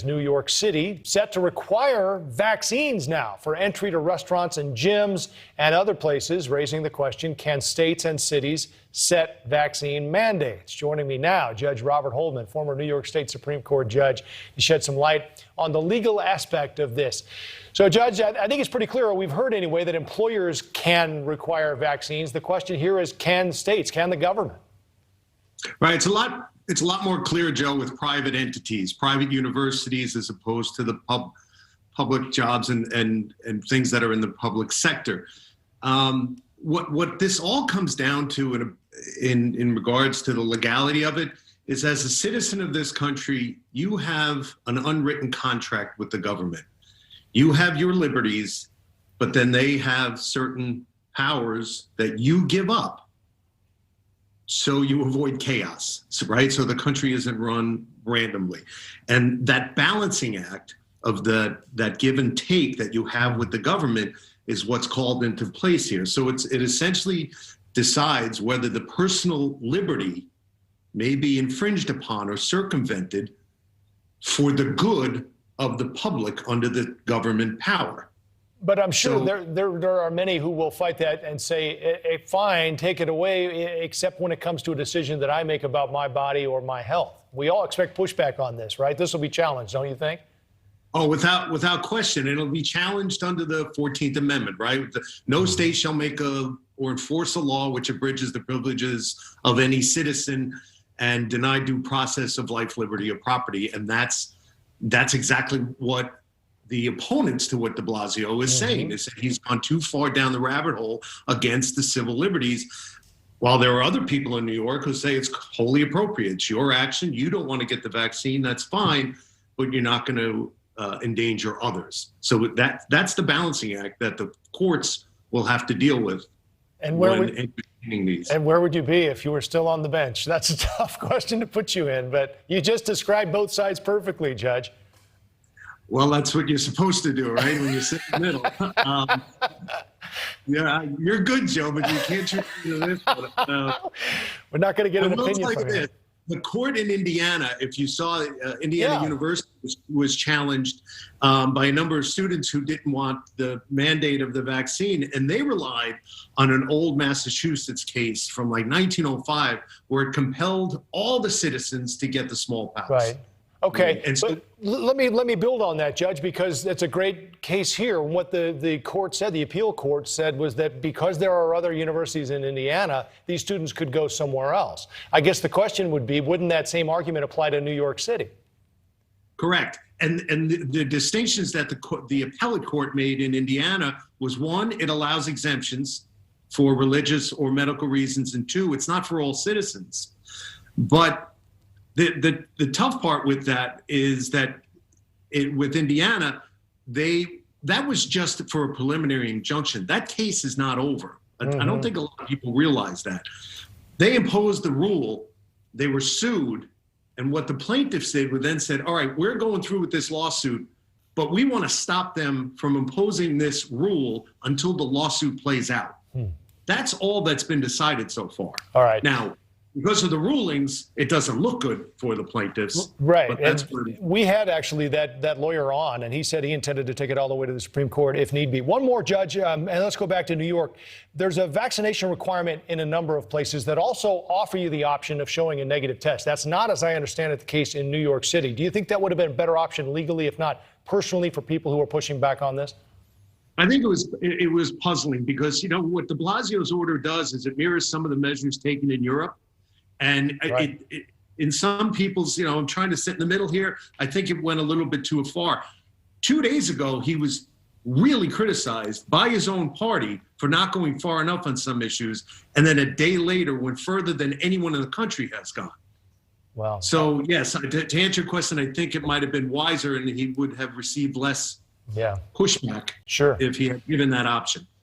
New York City set to require vaccines now for entry to restaurants and gyms and other places, raising the question, can states and cities set vaccine mandates? Joining me now, Judge Robert Holdman, former New York State Supreme Court judge, to shed some light on the legal aspect of this. So, Judge, I think it's pretty clear, or we've heard anyway, that employers can require vaccines. The question here is, can states, can the government? Right. It's a lot more clear, Joe, with private entities, private universities, as opposed to the public jobs and things that are in the public sector. What this all comes down to in regards to the legality of it is, as a citizen of this country, you have an unwritten contract with the government. You have your liberties, but then they have certain powers that you give up so you avoid chaos, right? So the country isn't run randomly. And that balancing act of that give and take that you have with the government is what's called into place here. So it essentially decides whether the personal liberty may be infringed upon or circumvented for the good of the public under the government power. But I'm sure there are many who will fight that and say, fine, take it away, except when it comes to a decision that I make about my body or my health. We all expect pushback on this, right? This will be challenged, don't you think? Oh, without question. It'll be challenged under the 14th Amendment, right? No state shall make or enforce a law which abridges the privileges of any citizen and deny due process of life, liberty, or property. And that's exactly what the opponents to what de Blasio is saying, is that he's gone too far down the rabbit hole against the civil liberties, while there are other people in New York who say it's wholly appropriate. It's your action. You don't want to get the vaccine. That's fine, but you're not going to endanger others. So that's the balancing act that the courts will have to deal with. And where would you be if you were still on the bench? That's a tough question to put you in, but you just described both sides perfectly, Judge. Well, that's what you're supposed to do, right? When you sit in the middle. Yeah, you're good, Joe, but you can't trick me to this one. We're not going to get an opinion from you. The court in Indiana, if you saw, Indiana University was challenged by a number of students who didn't want the mandate of the vaccine, and they relied on an old Massachusetts case from like 1905, where it compelled all the citizens to get the smallpox. Right. Okay, and so, let me build on that, Judge, because it's a great case here. What the court said, the appeal court said, was that because there are other universities in Indiana, these students could go somewhere else. I guess the question would be, wouldn't that same argument apply to New York City? Correct. And the distinctions that the appellate court made in Indiana was, one, it allows exemptions for religious or medical reasons, and two, it's not for all citizens. But the tough part with that is that with Indiana, that was just for a preliminary injunction. That case is not over. I don't think a lot of people realize that. They imposed the rule, they were sued, and what the plaintiffs did was then said, all right, we're going through with this lawsuit, but we want to stop them from imposing this rule until the lawsuit plays out. That's all that's been decided so far. All right. Now, because of the rulings, it doesn't look good for the plaintiffs. Right. And we had actually that lawyer on, and he said he intended to take it all the way to the Supreme Court if need be. One more, Judge, and let's go back to New York. There's a vaccination requirement in a number of places that also offer you the option of showing a negative test. That's not, as I understand it, the case in New York City. Do you think that would have been a better option legally, if not personally, for people who are pushing back on this? I think it was puzzling because, what de Blasio's order does is it mirrors some of the measures taken in Europe. And right. In some people's, I'm trying to sit in the middle here, I think it went a little bit too far. 2 days ago, he was really criticized by his own party for not going far enough on some issues. And then a day later went further than anyone in the country has gone. Wow. So, yes, to answer your question, I think it might have been wiser and he would have received less pushback if he had given that option.